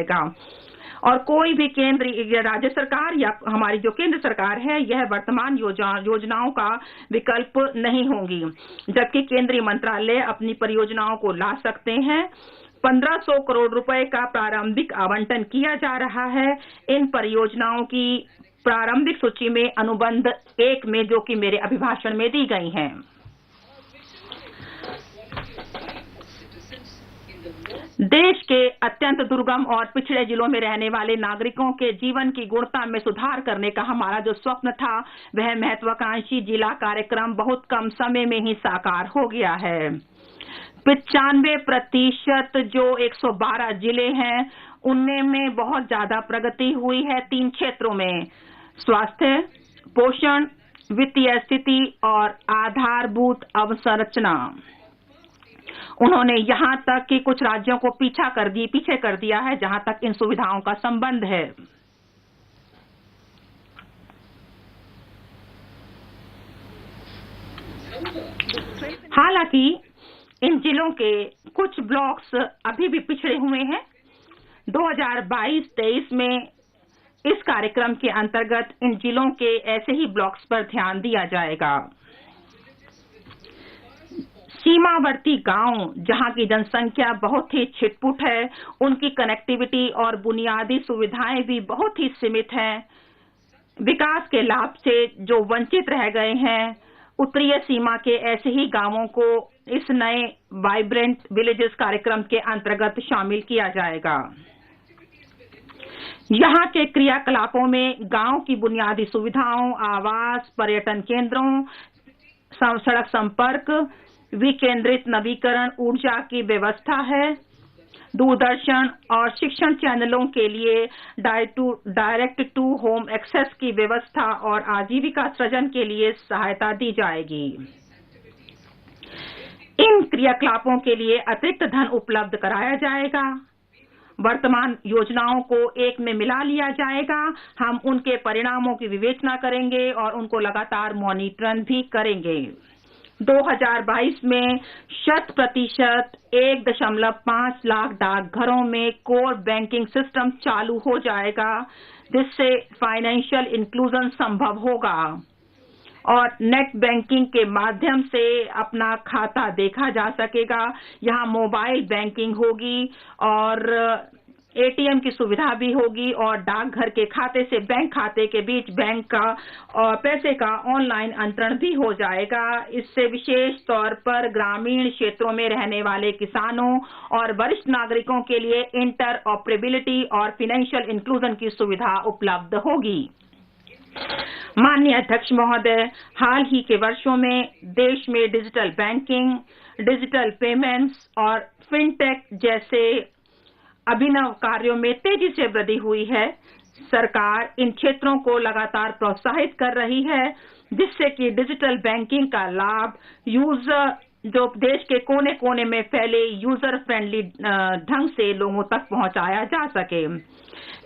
का। और कोई भी केंद्र या राज्य सरकार या हमारी जो केंद्र सरकार है यह वर्तमान योजनाओं का विकल्प नहीं होंगी, जबकि केंद्रीय मंत्रालय अपनी परियोजनाओं को ला सकते हैं। 1500 करोड़ रुपए का प्रारंभिक आवंटन किया जा रहा है। इन परियोजनाओं की प्रारंभिक सूची में अनुबंध 1 में, जो कि मेरे अभिभाषण में दी गई हैं। देश के अत्यंत दुर्गम और पिछड़े जिलों में रहने वाले नागरिकों के जीवन की गुणवत्ता में सुधार करने का हमारा जो स्वप्न था, वह महत्वाकांक्षी जिला कार्यक्रम बहुत कम समय में ही साकार हो गया है। 95% जो 112 जिले हैं, उनमें बहुत ज्यादा प्रगति हुई है 3 क्षेत्रों में: स्वास्थ्य, पोषण, वित्तीय स्थिति और आधारभूत अवसंरचना। उन्होंने यहां तक कि कुछ राज्यों को पीछे कर दिया है जहां तक इन सुविधाओं का संबंध है। हालांकि इन जिलों के कुछ ब्लॉक्स अभी भी पिछड़े हुए हैं। 2022-23 में इस कार्यक्रम के अंतर्गत इन जिलों के ऐसे ही ब्लॉक्स पर ध्यान दिया जाएगा। सीमावर्ती गांव, जहां की जनसंख्या बहुत ही छिटपुट है, उनकी कनेक्टिविटी और बुनियादी सुविधाएं भी बहुत ही सीमित हैं। विकास के लाभ से जो वंचित रह गए हैं, उत्तरीय सीमा के ऐसे ही गांवों को इस नए वाइब्रेंट विलेजेस कार्यक्रम के अंतर्गत शामिल किया जाएगा। यहाँ के क्रियाकलापों में गांव की बुनियादी सुविधाओं, आवास, पर्यटन केंद्रों, सड़क संपर्क, विकेंद्रित नवीकरण ऊर्जा की व्यवस्था है। दूरदर्शन और शिक्षण चैनलों के लिए डायरेक्ट टू होम एक्सेस की व्यवस्था और आजीविका सृजन के लिए सहायता दी जाएगी। इन क्रियाकलापों के लिए अतिरिक्त धन उपलब्ध कराया जाएगा। वर्तमान योजनाओं को एक में मिला लिया जाएगा। हम उनके परिणामों की विवेचना करेंगे और उनको लगातार मॉनिटरिंग भी करेंगे। 2022 में 100% 1.5 लाख डाकघरों में कोर बैंकिंग सिस्टम चालू हो जाएगा, जिससे फाइनेंशियल इंक्लूजन संभव होगा और नेट बैंकिंग के माध्यम से अपना खाता देखा जा सकेगा। यहाँ मोबाइल बैंकिंग होगी और एटीएम की सुविधा भी होगी और डाकघर के खाते से बैंक खाते के बीच बैंक का और पैसे का ऑनलाइन अंतरण भी हो जाएगा। इससे विशेष तौर पर ग्रामीण क्षेत्रों में रहने वाले किसानों और वरिष्ठ नागरिकों के लिए इंटर ऑपरेबिलिटी और फाइनेंशियल इंक्लूजन की सुविधा उपलब्ध होगी। माननीय अध्यक्ष महोदय, हाल ही के वर्षों में देश में डिजिटल बैंकिंग, डिजिटल पेमेंट्स और फिनटेक जैसे अभिनव कार्यों में तेजी से वृद्धि हुई है। सरकार इन क्षेत्रों को लगातार प्रोत्साहित कर रही है, जिससे कि डिजिटल बैंकिंग का लाभ यूजर जो देश के कोने कोने में फैले यूजर फ्रेंडली ढंग से लोगों तक पहुंचाया जा सके।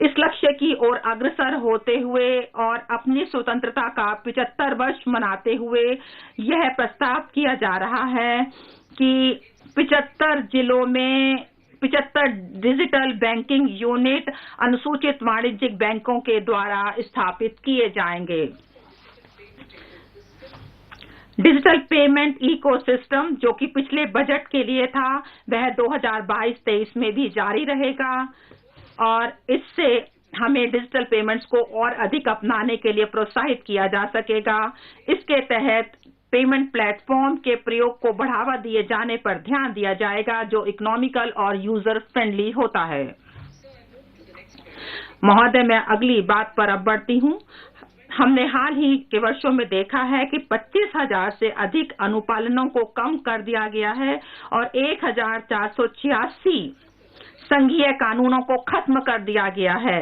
इस लक्ष्य की ओर अग्रसर होते हुए और अपनी स्वतंत्रता का 75 वर्ष मनाते हुए यह प्रस्ताव किया जा रहा है कि 75 जिलों में 75 डिजिटल बैंकिंग यूनिट अनुसूचित वाणिज्यिक बैंकों के द्वारा स्थापित किए जाएंगे। डिजिटल पेमेंट इकोसिस्टम, जो कि पिछले बजट के लिए था, वह 2022-23 में भी जारी रहेगा और इससे हमें डिजिटल पेमेंट्स को और अधिक अपनाने के लिए प्रोत्साहित किया जा सकेगा। इसके तहत पेमेंट प्लेटफॉर्म के प्रयोग को बढ़ावा दिए जाने पर ध्यान दिया जाएगा, जो इकोनॉमिकल और यूजर फ्रेंडली होता है। महोदय, मैं अगली बात पर अब बढ़ती हूँ। हमने हाल ही के वर्षों में देखा है कि 25,000 से अधिक अनुपालनों को कम कर दिया गया है और 1,486 संघीय कानूनों को खत्म कर दिया गया है।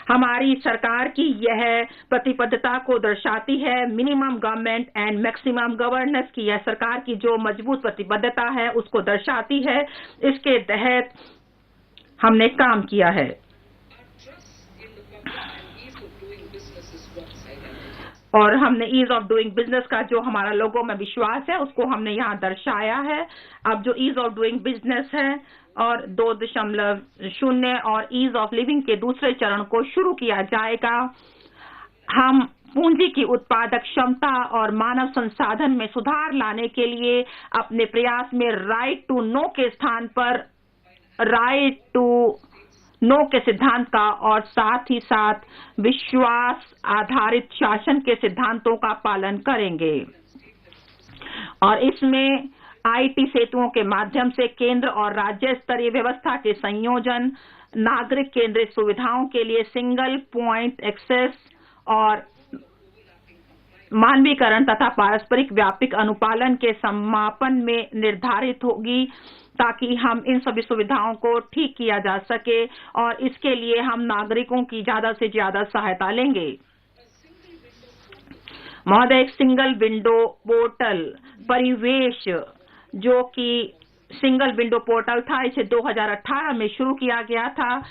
हमारी सरकार की यह प्रतिबद्धता को दर्शाती है। Minimum government and maximum governance की यह सरकार की जो मजबूत प्रतिबद्धता है उसको दर्शाती है। इसके तहत हमने काम किया है। और हमने ईज ऑफ डूइंग बिजनेस का जो हमारा लोगों में विश्वास है उसको हमने यहाँ दर्शाया है। अब जो ईज ऑफ डूइंग बिजनेस है और 2.0 और ईज ऑफ लिविंग के दूसरे चरण को शुरू किया जाएगा। हम पूंजी की उत्पादक क्षमता और मानव संसाधन में सुधार लाने के लिए अपने प्रयास में राइट टू नो के स्थान पर राइट टू नो के सिद्धांत का और साथ ही साथ विश्वास आधारित शासन के सिद्धांतों का पालन करेंगे। और इसमें आईटी सेतुओं के माध्यम से केंद्र और राज्य स्तरीय व्यवस्था के संयोजन, नागरिक केंद्रित सुविधाओं के लिए सिंगल पॉइंट एक्सेस और मानवीकरण तथा पारस्परिक व्यापक अनुपालन के समापन में निर्धारित होगी, ताकि हम इन सभी सुविधाओं को ठीक किया जा सके और इसके लिए हम नागरिकों की ज्यादा से ज्यादा सहायता लेंगे। महोदय, एक सिंगल विंडो पोर्टल परिवेश जो कि सिंगल विंडो पोर्टल था, इसे 2018 में शुरू किया गया था।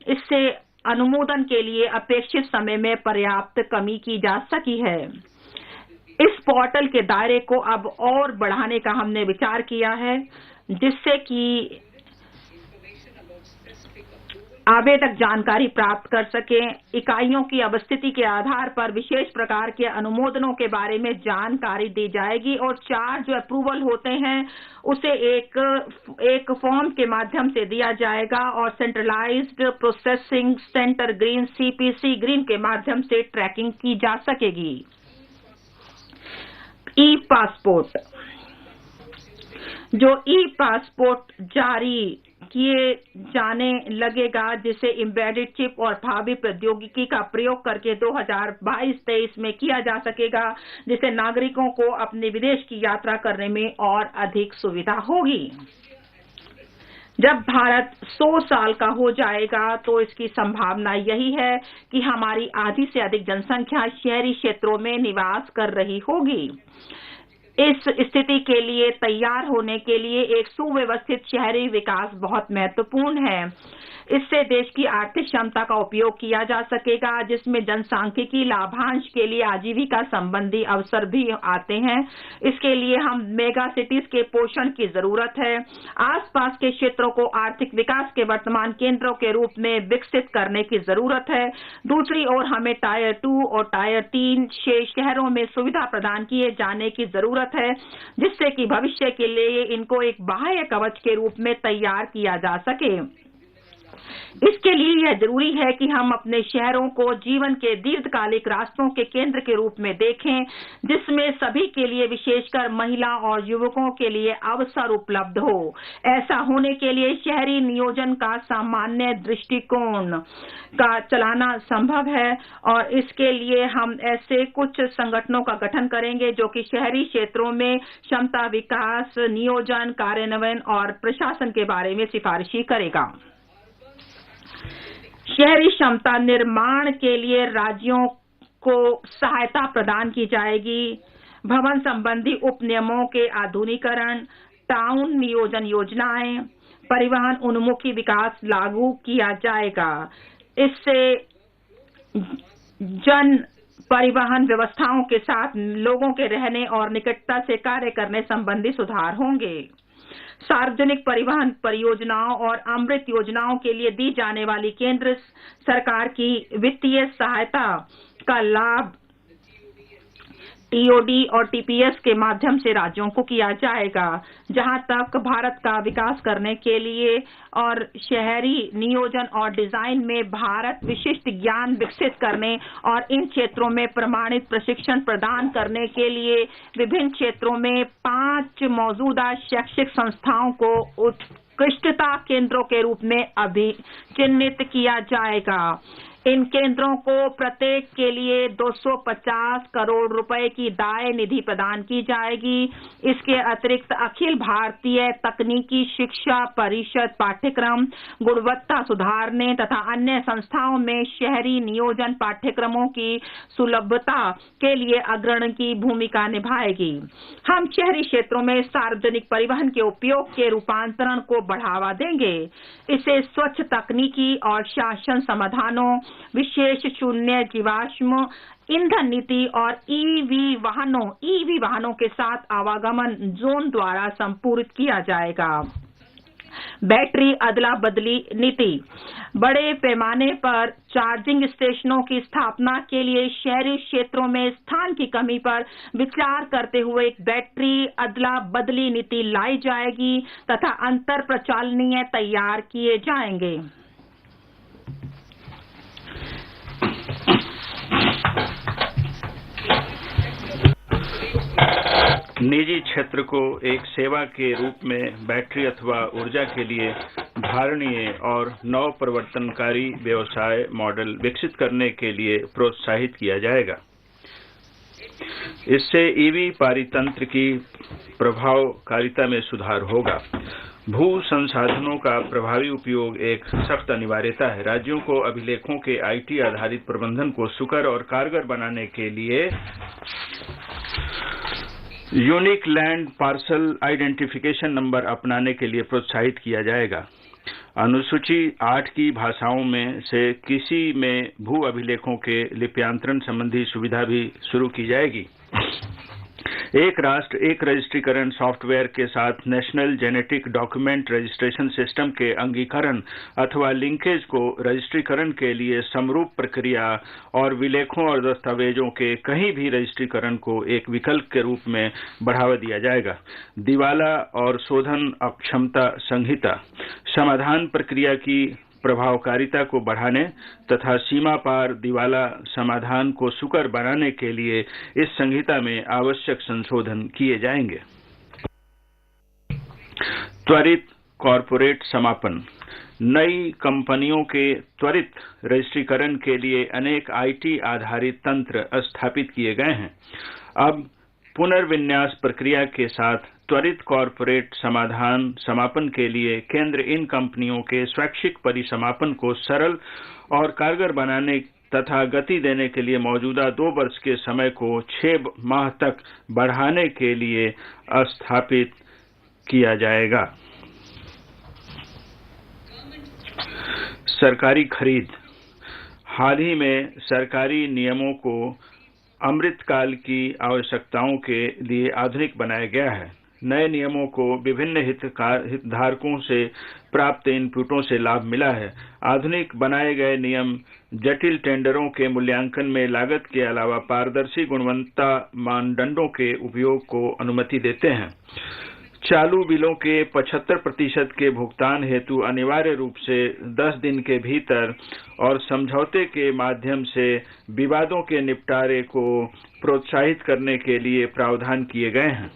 इससे अनुमोदन के लिए अपेक्षित समय में पर्याप्त कमी की जा सकी है। इस पोर्टल के दायरे को अब और बढ़ाने का हमने विचार किया है, जिससे कि आवेदक जानकारी प्राप्त कर सकें, इकाइयों की अवस्थिति के आधार पर विशेष प्रकार के अनुमोदनों के बारे में जानकारी दी जाएगी और 4 जो अप्रूवल होते हैं उसे एक फॉर्म के माध्यम से दिया जाएगा और centralised processing centre green CPC green के माध्यम से ट्रैकिंग की जा सकेगी। ई पासपोर्ट, जो ई पासपोर्ट जारी किए जाने लगेगा, जिसे एम्बेडेड चिप और भावी प्रौद्योगिकी का प्रयोग करके 2022-23 में किया जा सकेगा, जिससे नागरिकों को अपने विदेश की यात्रा करने में और अधिक सुविधा होगी। जब भारत 100 साल का हो जाएगा तो इसकी संभावना यही है कि हमारी आधी से अधिक जनसंख्या शहरी क्षेत्रों में निवास कर रही होगी। इस स्थिति के लिए तैयार होने के लिए एक सुव्यवस्थित शहरी विकास बहुत महत्वपूर्ण है। इससे देश की आर्थिक क्षमता का उपयोग किया जा सकेगा, जिसमें जनसांख्यिकी लाभांश के लिए आजीविका संबंधी अवसर भी आते हैं। इसके लिए हम मेगा सिटीज के पोषण की जरूरत है। आसपास के क्षेत्रों को आर्थिक विकास के वर्तमान केंद्रों के रूप में विकसित करने की जरूरत है। दूसरी ओर हमें टायर 2 और टायर 3 शहरों में सुविधा प्रदान किए जाने की जरूरत है, जिससे कि भविष्य के लिए इनको एक बाह्य कवच के रूप में तैयार किया जा सके। इसके लिए यह जरूरी है कि हम अपने शहरों को जीवन के दीर्घकालिक रास्तों के केंद्र के रूप में देखें, जिसमें सभी के लिए, विशेषकर महिला और युवकों के लिए अवसर उपलब्ध हो। ऐसा होने के लिए शहरी नियोजन का सामान्य दृष्टिकोण का चलाना संभव है और इसके लिए हम ऐसे कुछ संगठनों का गठन करेंगे जो कि शहरी क्षेत्रों में क्षमता विकास, नियोजन, कार्यान्वयन और प्रशासन के बारे में सिफारिशी करेगा। शहरी क्षमता निर्माण के लिए राज्यों को सहायता प्रदान की जाएगी। भवन संबंधी उपनियमों के आधुनिकीकरण, टाउन नियोजन योजनाएं, परिवहन उन्मुखी विकास लागू किया जाएगा। इससे जन परिवहन व्यवस्थाओं के साथ लोगों के रहने और निकटता से कार्य करने संबंधी सुधार होंगे। सार्वजनिक परिवहन परियोजनाओं और अमृत योजनाओं के लिए दी जाने वाली केंद्र सरकार की वित्तीय सहायता का लाभ टीओडी और टीपीएस के माध्यम से राज्यों को किया जाएगा। जहां तक भारत का विकास करने के लिए और शहरी नियोजन और डिजाइन में भारत विशिष्ट ज्ञान विकसित करने और इन क्षेत्रों में प्रमाणित प्रशिक्षण प्रदान करने के लिए विभिन्न क्षेत्रों में 5 मौजूदा शैक्षिक संस्थाओं को उत्कृष्टता केंद्रों के रूप में चिन्हित किया जाएगा। इन केंद्रों को प्रत्येक के लिए 250 करोड़ रुपए की दाय निधि प्रदान की जाएगी। इसके अतिरिक्त अखिल भारतीय तकनीकी शिक्षा परिषद पाठ्यक्रम गुणवत्ता सुधारने तथा अन्य संस्थाओं में शहरी नियोजन पाठ्यक्रमों की सुलभता के लिए अग्रणी की भूमिका निभाएगी। हम शहरी क्षेत्रों में सार्वजनिक परिवहन के उपयोग के रूपांतरण को बढ़ावा देंगे। इसे स्वच्छ तकनीकी और शासन समाधानों विशेष शून्य जीवाश्म ईंधन नीति और ईवी वाहनों के साथ आवागमन जोन द्वारा संपूरित किया जाएगा। बैटरी अदला बदली नीति, बड़े पैमाने पर चार्जिंग स्टेशनों की स्थापना के लिए शहरी क्षेत्रों में स्थान की कमी पर विचार करते हुए एक बैटरी अदला बदली नीति लाई जाएगी तथा अंतर प्रचालनीय तैयार किए जाएंगे। निजी क्षेत्र को एक सेवा के रूप में बैटरी अथवा ऊर्जा के लिए धारणीय और नवप्रवर्तनकारी व्यवसाय मॉडल विकसित करने के लिए प्रोत्साहित किया जाएगा। इससे ईवी पारितंत्र की प्रभावकारिता में सुधार होगा। भू संसाधनों का प्रभावी उपयोग एक सख्त अनिवार्यता है। राज्यों को अभिलेखों के आईटी आधारित प्रबंधन को सुकर और कारगर बनाने के लिए unique land parcel identification number अपनाने के लिए प्रोत्साहित किया जाएगा। अनुसूची 8 की भाषाओं में से किसी में भू अभिलेखों के लिप्यांतरण संबंधी सुविधा भी शुरू की जाएगी। एक राष्ट्र एक रजिस्ट्रीकरण सॉफ्टवेयर के साथ national genetic document registration system के अंगीकरण अथवा लिंकेज को रजिस्ट्रीकरण के लिए समरूप प्रक्रिया और विलेखों और दस्तावेजों के कहीं भी रजिस्ट्रीकरण को एक विकल्प के रूप में बढ़ावा दिया जाएगा। दिवाला और शोधन अक्षमता संहिता समाधान प्रक्रिया की प्रभावकारिता को बढ़ाने तथा सीमा पार दिवाला समाधान को सुकर बनाने के लिए इस संहिता में आवश्यक संशोधन किए जाएंगे। त्वरित कॉर्पोरेट समापन, नई कंपनियों के त्वरित रजिस्ट्रीकरण के लिए अनेक आईटी आधारित तंत्र स्थापित किए गए हैं। अब पुनर्विन्यास प्रक्रिया के साथ त्वरित कॉर्पोरेट समापन के लिए केंद्र इन कंपनियों के स्वैच्छिक परिसमापन को सरल और कारगर बनाने तथा गति देने के लिए मौजूदा 2 वर्ष के समय को 6 माह तक बढ़ाने के लिए स्थापित किया जाएगा। सरकारी खरीद, हाल ही में सरकारी नियमों को अमृतकाल की आवश्यकताओं के लिए आधुनिक बनाया गया है। नए नियमों को विभिन्न हितधारकों से प्राप्त इनपुटों से लाभ मिला है। आधुनिक बनाए गए नियम जटिल टेंडरों के मूल्यांकन में लागत के अलावा पारदर्शी गुणवत्ता मानदंडों के उपयोग को अनुमति देते हैं। चालू बिलों के 75% के भुगतान हेतु अनिवार्य रूप से 10 दिन के भीतर और समझौते के माध्यम से विवादों के निपटारे को प्रोत्साहित करने के लिए प्रावधान किए गए हैं।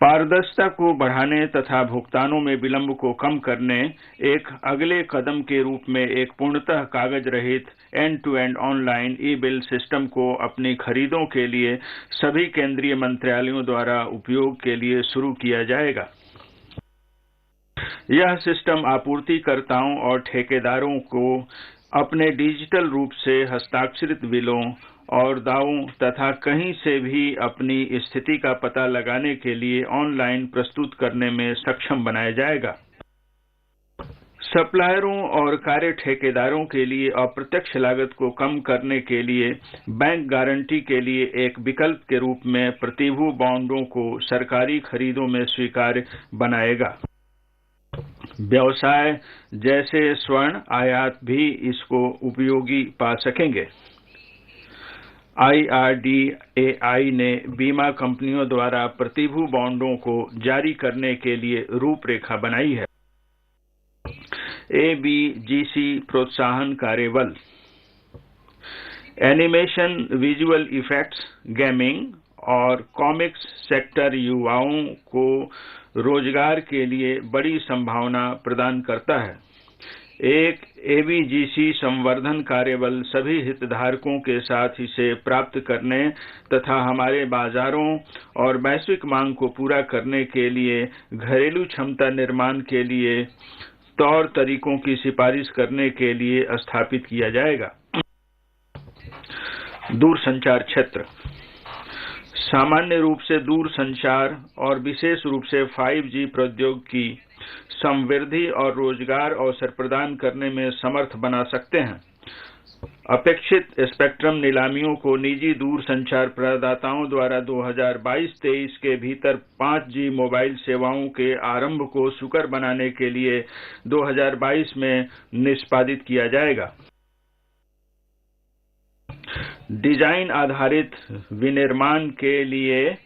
पारदर्शिता को बढ़ाने तथा भुगतानों में विलंब को कम करने एक अगले कदम के रूप में एक पूर्णतः कागज रहित end to end online e bill system को अपनी खरीदों के लिए सभी केंद्रीय मंत्रालयों द्वारा उपयोग के लिए शुरू किया जाएगा। यह सिस्टम आपूर्तिकर्ताओं और ठेकेदारों को अपने डिजिटल रूप से हस्ताक्षरित बिलों और दावों तथा कहीं से भी अपनी स्थिति का पता लगाने के लिए ऑनलाइन प्रस्तुत करने में सक्षम बनाया जाएगा। सप्लायरों और कार्य ठेकेदारों के लिए अप्रत्यक्ष लागत को कम करने के लिए बैंक गारंटी के लिए एक विकल्प के रूप में प्रतिभू बॉन्डों को सरकारी खरीदों में स्वीकार्य बनाएगा। व्यवसाय जैसे स्वर्ण आयात भी इसको उपयोगी पा सकेंगे। IRDAI ने बीमा कंपनियों द्वारा प्रतिभू बॉन्डों को जारी करने के लिए रूपरेखा बनाई है। ABGC प्रोत्साहन कार्यबल, एनिमेशन, विजुअल इफेक्ट्स, गेमिंग और कॉमिक्स सेक्टर युवाओं को रोजगार के लिए बड़ी संभावना प्रदान करता है। एक ABGC संवर्धन कार्यबल सभी हितधारकों के साथ इसे प्राप्त करने तथा हमारे बाजारों और वैश्विक मांग को पूरा करने के लिए घरेलू क्षमता निर्माण के लिए तौर तरीकों की सिफारिश करने के लिए स्थापित किया जाएगा। दूरसंचार क्षेत्र, सामान्य रूप से दूरसंचार और विशेष रूप से 5G प्रौद्योगिकी समृद्धि और रोजगार अवसर प्रदान करने में समर्थ बना सकते हैं। अपेक्षित स्पेक्ट्रम नीलामियों को निजी दूरसंचार प्रदाताओं द्वारा 2022-23 के भीतर 5G मोबाइल सेवाओं के आरंभ को सुकर बनाने के लिए 2022 में निष्पादित किया जाएगा। डिजाइन आधारित विनिर्माण के लिए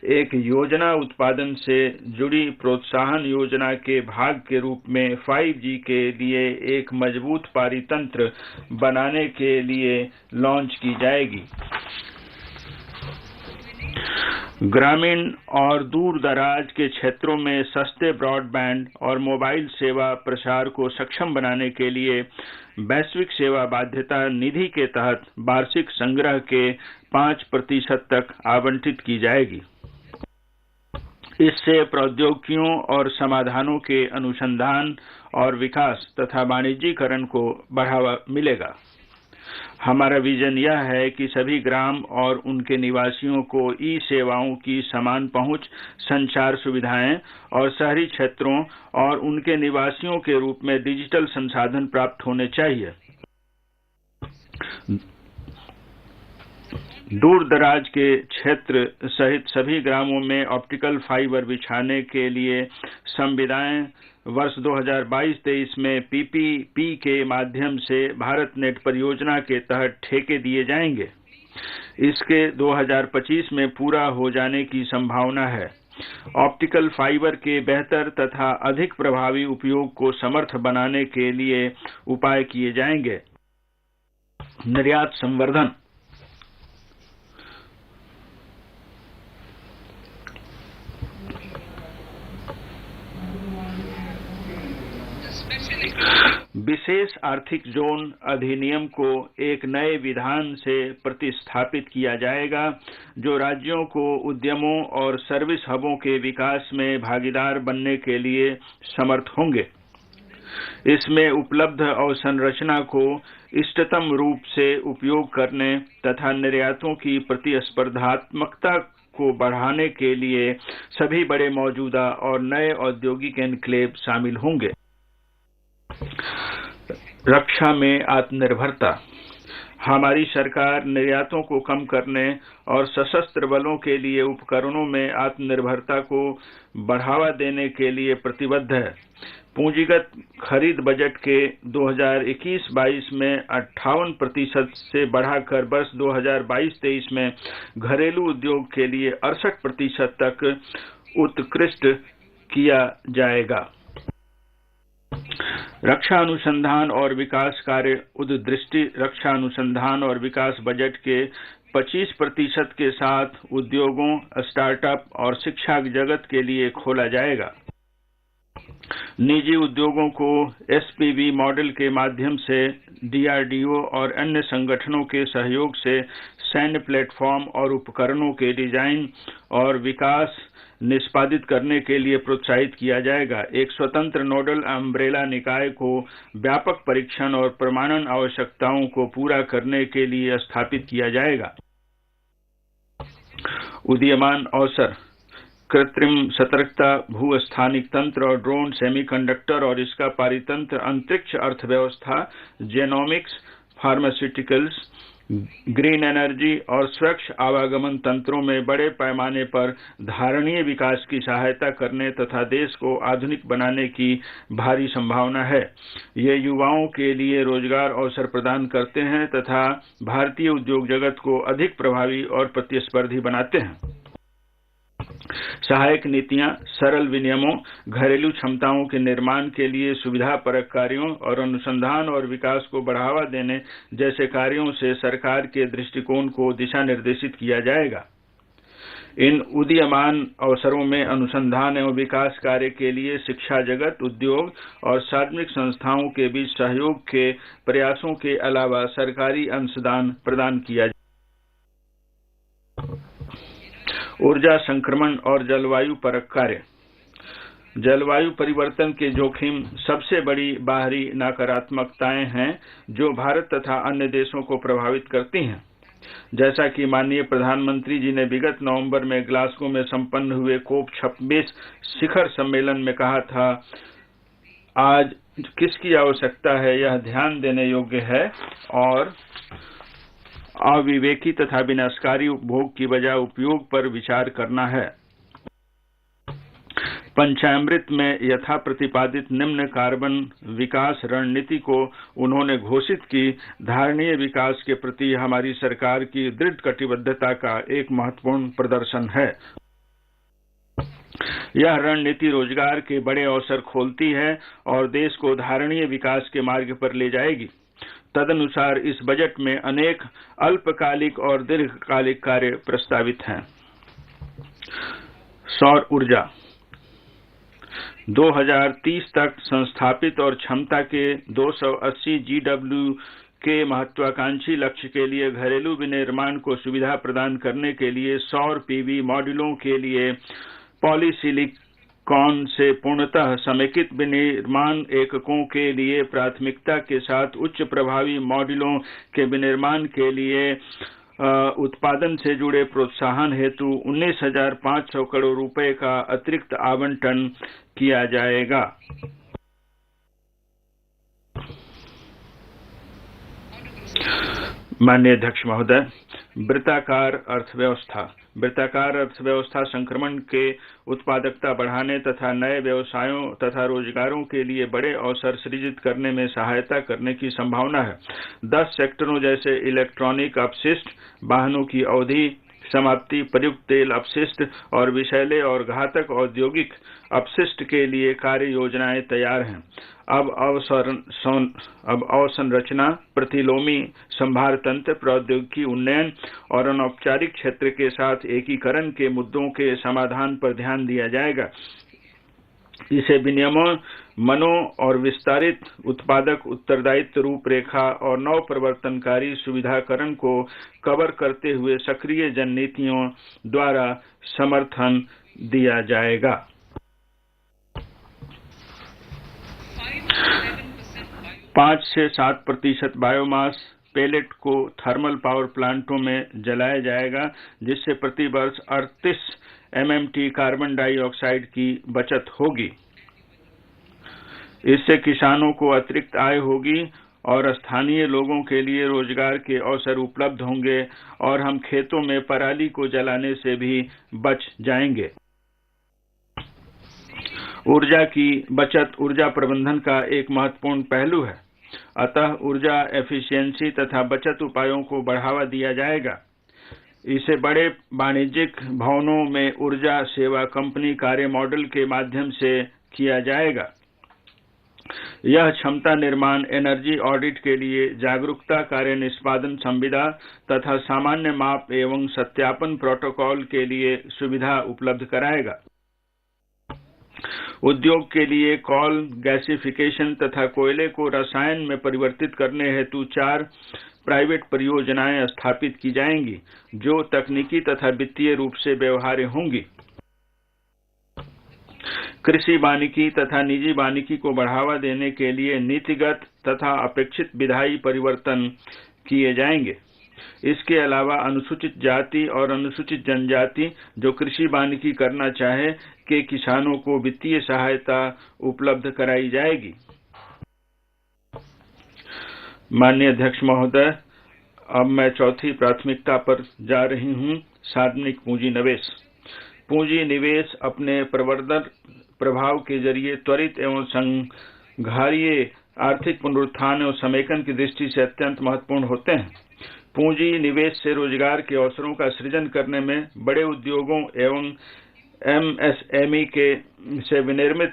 एक योजना उत्पादन से जुड़ी प्रोत्साहन योजना के भाग के रूप में 5G के लिए एक मजबूत पारितंत्र बनाने के लिए लॉन्च की जाएगी। ग्रामीण और दूर दराज के क्षेत्रों में सस्ते ब्रॉडबैंड और मोबाइल सेवा प्रसार को सक्षम बनाने के लिए वैश्विक सेवा बाध्यता निधि के तहत वार्षिक संग्रह के 5% तक आवंटित की जाएगी। इससे प्रौद्योगिकियों और समाधानों के अनुसंधान और विकास तथा वाणिज्यीकरण को बढ़ावा मिलेगा। हमारा विजन यह है कि सभी ग्राम और उनके निवासियों को ई सेवाओं की समान पहुंच, संचार सुविधाएं और शहरी क्षेत्रों और उनके निवासियों के रूप में डिजिटल संसाधन प्राप्त होने चाहिए। दूर दराज के क्षेत्र सहित सभी ग्रामों में ऑप्टिकल फाइबर बिछाने के लिए संविदाएं वर्ष 2022-23 में PPP के माध्यम से भारत नेट परियोजना के तहत ठेके दिए जाएंगे। इसके 2025 में पूरा हो जाने की संभावना है। ऑप्टिकल फाइबर के बेहतर तथा अधिक प्रभावी उपयोग को समर्थ बनाने के लिए उपाय किए जाएंगे। निर्यात संवर्धन। विशेष आर्थिक जोन अधिनियम को एक नए विधान से प्रतिस्थापित किया जाएगा, जो राज्यों को उद्यमों और सर्विस हबों के विकास में भागीदार बनने के लिए समर्थ होंगे। इसमें उपलब्ध अवसंरचना को इष्टतम रूप से उपयोग करने तथा निर्यातों की प्रतिस्पर्धात्मकता को बढ़ाने के लिए सभी बड़े मौजूदा और नए औद्योगिक एनक्लेव शामिल होंगे। रक्षा में आत्मनिर्भरता। हमारी सरकार निर्यातों को कम करने और सशस्त्र बलों के लिए उपकरणों में आत्मनिर्भरता को बढ़ावा देने के लिए प्रतिबद्ध है। पूंजीगत खरीद बजट के 2021-22 में 58% से बढ़ाकर वर्ष 2022-23 में घरेलू उद्योग के लिए 68% तक उत्कृष्ट किया जाएगा। रक्षा अनुसंधान और विकास कार्य उद्दृष्टि रक्षा अनुसंधान और विकास बजट के 25% के साथ उद्योगों, स्टार्टअप और शिक्षा जगत के लिए खोला जाएगा। निजी उद्योगों को SPV मॉडल के माध्यम से DRDO और अन्य संगठनों के सहयोग से सैन्य प्लेटफॉर्म और उपकरणों के डिजाइन और विकास निष्पादित करने के लिए प्रोत्साहित किया जाएगा। एक स्वतंत्र नोडल अम्ब्रेला निकाय को व्यापक परीक्षण और प्रमाणन आवश्यकताओं को पूरा करने के लिए स्थापित किया जाएगा। उदीयमान अवसर। कृत्रिम सतर्कता, भू-स्थानिक तंत्र और ड्रोन, सेमीकंडक्टर और इसका पारितंत्र, अंतरिक्ष अर्थव्यवस्था, जेनोमिक्स, फार्मास्यूटिकल्स, ग्रीन एनर्जी और स्वच्छ आवागमन तंत्रों में बड़े पैमाने पर धारणीय विकास की सहायता करने तथा देश को आधुनिक बनाने की भारी संभावना है। ये युवाओं के लिए रोजगार अवसर प्रदान करते हैं तथा भारतीय उद्योग जगत को अधिक प्रभावी और प्रतिस्पर्धी बनाते हैं। सहायक नीतियां, सरल विनियमों, घरेलू क्षमताओं के निर्माण के लिए सुविधापरक कार्यों और अनुसंधान और विकास को बढ़ावा देने जैसे कार्यों से सरकार के दृष्टिकोण को दिशा निर्देशित किया जाएगा। इन उदीयमान अवसरों में अनुसंधान एवं विकास कार्य के लिए शिक्षा जगत, उद्योग और सार्वजनिक संस्थाओं के बीच सहयोग के प्रयासों के अलावा सरकारी अंशदान प्रदान किया जाएगा। ऊर्जा संक्रमण और जलवायु परक कार्य। जलवायु परिवर्तन के जोखिम सबसे बड़ी बाहरी नकारात्मकताएं हैं जो भारत तथा अन्य देशों को प्रभावित करती हैं। जैसा कि माननीय प्रधानमंत्री जी ने विगत नवंबर में ग्लासगो में संपन्न हुए कोप 26 शिखर सम्मेलन में कहा था, आज किसकी आवश्यकता है यह ध्यान देने योग्य है और अविवेकी तथा विनाशकारी उपभोग की बजाय उपयोग पर विचार करना है। पंचामृत में यथा प्रतिपादित निम्न कार्बन विकास रणनीति को उन्होंने घोषित की धारणीय विकास के प्रति हमारी सरकार की दृढ़ कटिबद्धता का एक महत्वपूर्ण प्रदर्शन है। यह रणनीति रोजगार के बड़े अवसर खोलती है और देश को धारणीय विकास के मार्ग पर ले जाएगी। तदनुसार इस बजट में अनेक अल्पकालिक और दीर्घकालिक कार्य प्रस्तावित हैं। सौर ऊर्जा 2030 तक संस्थापित और क्षमता के 280 GW के महत्वाकांक्षी लक्ष्य के लिए घरेलू विनिर्माण को सुविधा प्रदान करने के लिए सौर PV मॉड्यूलों के लिए पॉलीसिलिकॉन से पूर्णतः समेकित विनिर्माण एककों के लिए प्राथमिकता के साथ उच्च प्रभावी मॉड्यूलों के विनिर्माण के लिए उत्पादन से जुड़े प्रोत्साहन हेतु 19,500 करोड़ रुपए का अतिरिक्त आवंटन किया जाएगा। माननीय अध्यक्ष महोदय, वृत्ताकार अर्थव्यवस्था संक्रमण के उत्पादकता बढ़ाने तथा नए व्यवसायों तथा रोजगारों के लिए बड़े अवसर सृजित करने में सहायता करने की संभावना है। 10 सेक्टरों जैसे इलेक्ट्रॉनिक अपशिष्ट, वाहनों की अवधि समाप्ति, प्रयुक्त तेल अपशिष्ट और विषैले और घातक औद्योगिक अपशिष्ट के लिए कार्य योजनाएं तैयार हैं। अब अवसंरचना, प्रतिलोमी संभार तंत्र, प्रौद्योगिकी उन्नयन और अनौपचारिक क्षेत्र के साथ एकीकरण के मुद्दों के समाधान पर ध्यान दिया जाएगा। इसे विनियमन, मनो और विस्तारित उत्पादक उत्तरदायित्व रूपरेखा और नव प्रवर्तनकारी सुविधाकरण को कवर करते हुए सक्रिय जननीतियों द्वारा समर्थन दिया जाएगा। 5 से 7% बायोमास पेलेट को थर्मल पावर प्लांटों में जलाया जाएगा, जिससे प्रति वर्ष 38 MMT कार्बन डाइऑक्साइड की बचत होगी। इससे किसानों को अतिरिक्त आय होगी और स्थानीय लोगों के लिए रोजगार के अवसर उपलब्ध होंगे और हम खेतों में पराली को जलाने से भी बच जाएंगे। ऊर्जा की बचत ऊर्जा प्रबंधन का एक महत्वपूर्ण पहलू है, अतः ऊर्जा एफिशिएंसी तथा बचत उपायों को बढ़ावा दिया जाएगा। इसे बड़े वाणिज्यिक भवनों में ऊर्जा सेवा कंपनी कार्य मॉडल के माध्यम से किया जाएगा। यह क्षमता निर्माण, एनर्जी ऑडिट के लिए जागरूकता कार्य निष्पादन संविदा तथा सामान्य माप एवं सत्यापन प्रोटोकॉल के लिए सुविधा उपलब्ध कराएगा। उद्योग के लिए कॉल गैसिफिकेशन तथा कोयले को रसायन में परिवर्तित करने हेतु 4 प्राइवेट परियोजनाएं स्थापित की जाएंगी, जो तकनीकी तथा वित्तीय रूप से व्यवहार्य होंगी। कृषि वानिकी तथा निजी वानिकी को बढ़ावा देने के लिए नीतिगत तथा अपेक्षित विधायी परिवर्तन किए जाएंगे। इसके अलावा अनुसूचित जाति और अनुसूचित जनजाति जो कृषि वानिकी करना चाहे के किसानों को वित्तीय सहायता उपलब्ध कराई जाएगी। माननीय अध्यक्ष महोदय, अब मैं चौथी प्राथमिकता पर जा रही हूं, सार्वजनिक पूंजी निवेश। पूंजी निवेश अपने प्रवर्धन प्रभाव के जरिए त्वरित एवं संघारीय आर्थिक पुनरुत्थान और समेकन की दृष्टि से अत्यंत महत्वपूर्ण होते हैं। पूंजी निवेश से रोजगार के अवसरों का सृजन करने में बड़े उद्योगों एवं MSME से विनिर्मित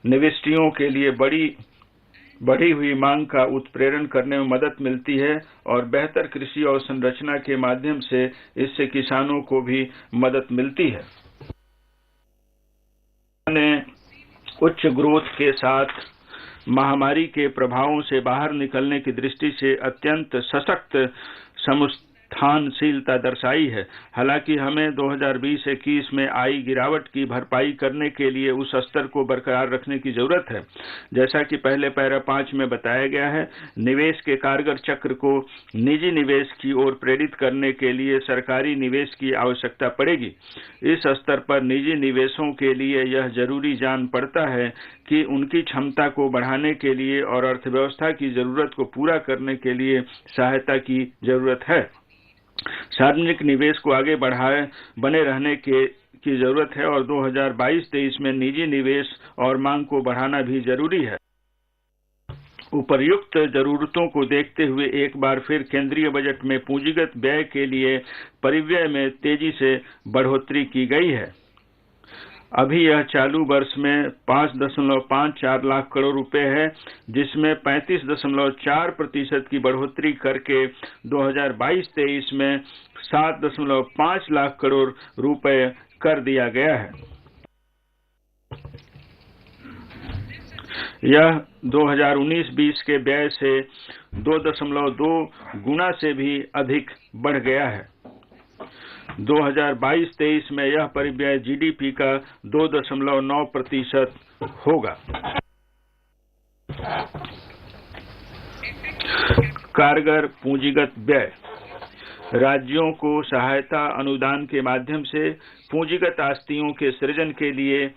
निवेशकों के लिए बढ़ी हुई मांग का उत्प्रेरण करने में मदद मिलती है और बेहतर कृषि अवसंरचना के माध्यम से इससे किसानों को भी मदद मिलती है। उच्च ग्रोथ के साथ महामारी के प्रभावों से बाहर निकलने की दृष्टि से अत्यंत सशक्त उत्थानशीलता दर्शाई है। हालांकि हमें 2020-21 में आई गिरावट की भरपाई करने के लिए उस स्तर को बरकरार रखने की जरूरत है। जैसा कि पहले पैरा 5 में बताया गया है, निवेश के कारगर चक्र को निजी निवेश की ओर प्रेरित करने के लिए सरकारी निवेश की आवश्यकता पड़ेगी। इस स्तर पर निजी निवेशों के लिए यह जरूरी जान पड़ता है कि उनकी क्षमता को बढ़ाने के लिए और अर्थव्यवस्था की जरूरत को पूरा करने के लिए सहायता की जरूरत है। सार्वजनिक निवेश को आगे बने रहने की जरूरत है और 2022-23 में निजी निवेश और मांग को बढ़ाना भी जरूरी है। उपर्युक्त जरूरतों को देखते हुए एक बार फिर केंद्रीय बजट में पूंजीगत व्यय के लिए परिव्यय में तेजी से बढ़ोतरी की गई है। अभी यह चालू वर्ष में 5.54 लाख करोड़ रुपए है, जिसमें 35.4% की बढ़ोतरी करके 2022-23 में 7.5 लाख करोड़ रुपए कर दिया गया है। यह 2019-20 के व्यय से 2.2 गुना से भी अधिक बढ़ गया है। 2022-23 में यह परिव्यय जीडीपी का 2.9% होगा। कारगर पूंजीगत व्यय राज्यों को सहायता अनुदान के माध्यम से पूंजीगत आस्तियों के सृजन के लिए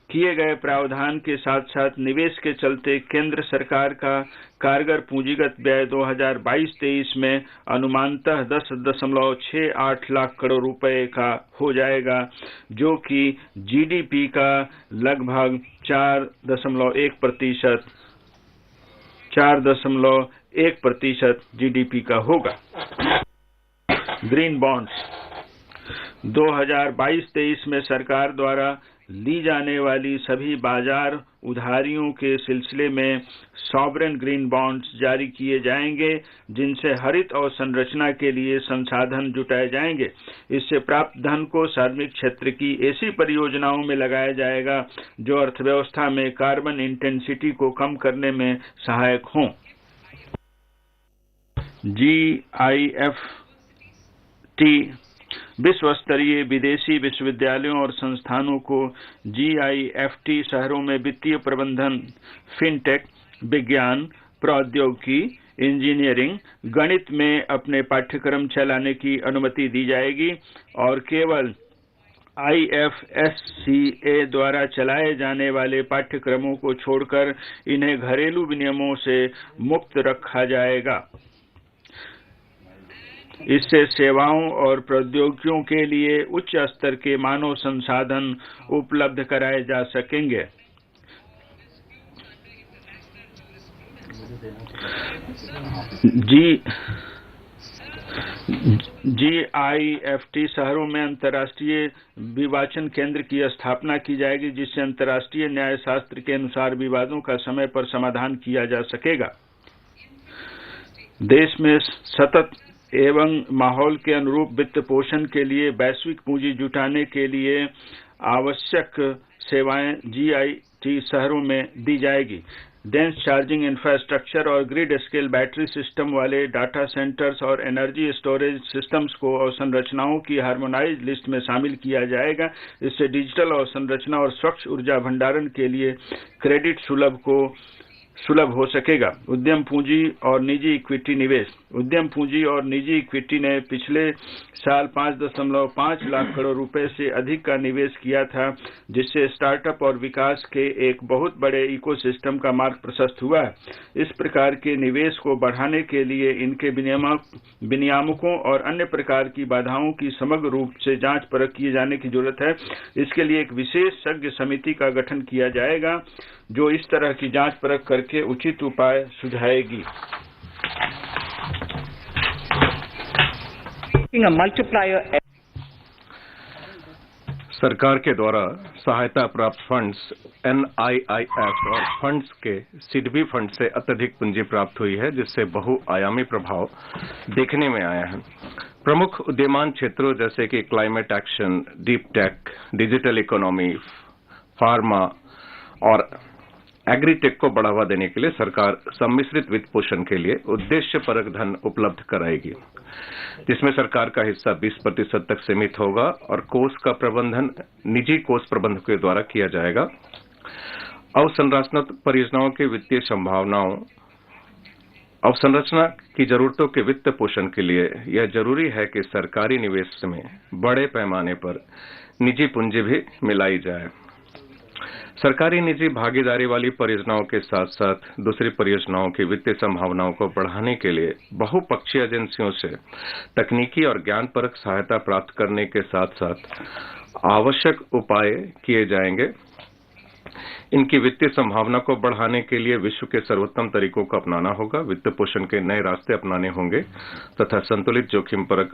किए गए प्रावधान के साथ साथ निवेश के चलते केंद्र सरकार का कारगर पूंजीगत व्यय 2022-23 में अनुमानतः 10.68 लाख करोड़ रुपए का हो जाएगा, जो कि जीडीपी का लगभग 4.1% जीडीपी का होगा। ग्रीन बॉन्ड्स 2022-23 में सरकार द्वारा ली जाने वाली सभी बाजार उधारियों के सिलसिले में सॉवरेन ग्रीन बॉन्ड्स जारी किए जाएंगे, जिनसे हरित अवसंरचना के लिए संसाधन जुटाए जाएंगे। इससे प्राप्त धन को सार्वजनिक क्षेत्र की ऐसी परियोजनाओं में लगाया जाएगा जो अर्थव्यवस्था में कार्बन इंटेंसिटी को कम करने में सहायक हों। GIFT विश्व स्तरीय विदेशी विश्वविद्यालयों और संस्थानों को GIFT शहरों में वित्तीय प्रबंधन, फिनटेक, विज्ञान, प्रौद्योगिकी, इंजीनियरिंग, गणित में अपने पाठ्यक्रम चलाने की अनुमति दी जाएगी और केवल IFSCA द्वारा चलाए जाने वाले पाठ्यक्रमों को छोड़कर इन्हें घरेलू विनियमों से मुक्त रखा जाएगा। इससे सेवाओं और प्रौद्योगिकियों के लिए उच्च स्तर के मानव संसाधन उपलब्ध कराए जा सकेंगे। GIFT शहरों में अंतर्राष्ट्रीय विवाचन केंद्र की स्थापना की जाएगी, जिससे अंतर्राष्ट्रीय न्याय शास्त्र के अनुसार विवादों का समय पर समाधान किया जा सकेगा। देश में सतत एवं माहौल के अनुरूप वित्त पोषण के लिए वैश्विक पूंजी जुटाने के लिए आवश्यक सेवाएं GIFT शहरों में दी जाएगी। डेंस चार्जिंग इंफ्रास्ट्रक्चर और ग्रिड स्केल बैटरी सिस्टम वाले डाटा सेंटर्स और एनर्जी स्टोरेज सिस्टम्स को अवसंरचनाओं की हार्मोनाइज्ड लिस्ट में शामिल किया जाएगा। इससे डिजिटल अवसंरचना और स्वच्छ ऊर्जा भंडारण के लिए क्रेडिट सुलभ हो सकेगा। उद्यम पूंजी और निजी इक्विटी निवेश। उद्यम पूंजी और निजी इक्विटी ने पिछले साल 5.5 लाख करोड़ रुपए से अधिक का निवेश किया था, जिससे स्टार्टअप और विकास के एक बहुत बड़े इकोसिस्टम का मार्ग प्रशस्त हुआ है। इस प्रकार के निवेश को बढ़ाने के लिए इनके विनियामकों और अन्य प्रकार की बाधाओं की समग्र रूप से जांच परख किए जाने की जरूरत है। इसके लिए एक विशेषज्ञ समिति का गठन किया जाएगा, जो इस तरह की जांच परख करके उचित उपाय सुझाएगी। सरकार के द्वारा सहायता प्राप्त फंड्स NIIF और फंड्स के सिडबी फंड से अत्यधिक पूंजी प्राप्त हुई है, जिससे बहुआयामी प्रभाव देखने में आया है। प्रमुख उद्यमान क्षेत्रों जैसे कि climate action, deep tech, digital economy, pharma और एग्रीटेक को बढ़ावा देने के लिए सरकार सम्मिश्रित वित्त पोषण के लिए उद्देश्यपरक धन उपलब्ध कराएगी, जिसमें सरकार का हिस्सा 20% तक सीमित होगा और कोष का प्रबंधन निजी कोष प्रबंधकों के द्वारा किया जाएगा। अवसंरचनात्मक परियोजनाओं की वित्तीय संभावनाओं अवसंरचना की जरूरतों के वित्त पोषण के लिए यह जरूरी है कि सरकारी निवेश में बड़े पैमाने पर निजी पूंजी भी मिलाई जाए। सरकारी निजी भागीदारी वाली परियोजनाओं के साथ साथ दूसरी परियोजनाओं की वित्तीय संभावनाओं को बढ़ाने के लिए बहुपक्षीय एजेंसियों से तकनीकी और ज्ञानपरक सहायता प्राप्त करने के साथ साथ आवश्यक उपाय किए जाएंगे। इनकी वित्तीय संभावना को बढ़ाने के लिए विश्व के सर्वोत्तम तरीकों को अपनाना होगा, वित्त पोषण के नए रास्ते अपनाने होंगे तथा संतुलित जोखिम परक